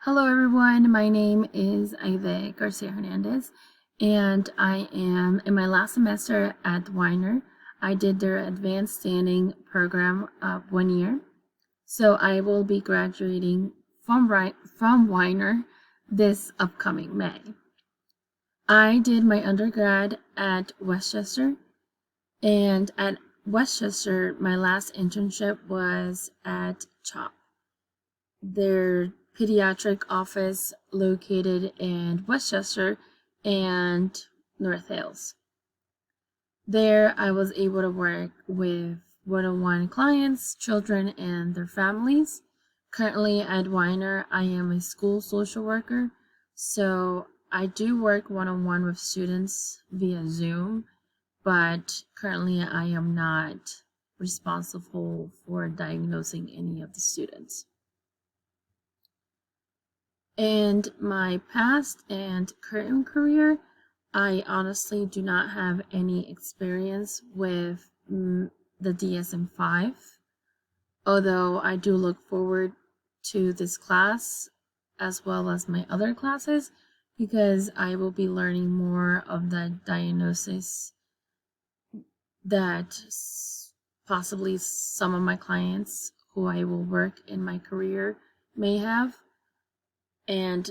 Hello everyone, my name is Ivy Garcia Hernandez and I am in my last semester at Weiner. I did their advanced standing program of 1 year. So I will be graduating from Weiner this upcoming May. I did my undergrad at Westchester, and at Westchester my last internship was at CHOP, their pediatric office located in Westchester and North Hills. There, I was able to work with one-on-one clients, children, and their families. Currently at Weiner, I am a school social worker, so I do work one-on-one with students via Zoom, but currently I am not responsible for diagnosing any of the students. And my past and current career, I honestly do not have any experience with the DSM-5, although I do look forward to this class as well as my other classes because I will be learning more of the diagnosis that possibly some of my clients who I will work in my career may have. And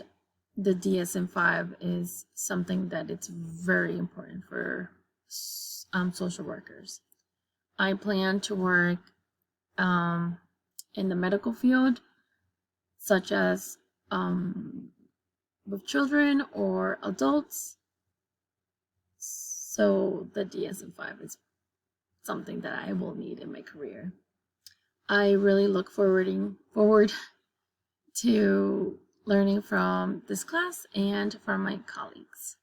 the DSM-5 is something that it's very important for social workers. I plan to work in the medical field, such as with children or adults. So the DSM-5 is something that I will need in my career. I really look forward to learning from this class and from my colleagues.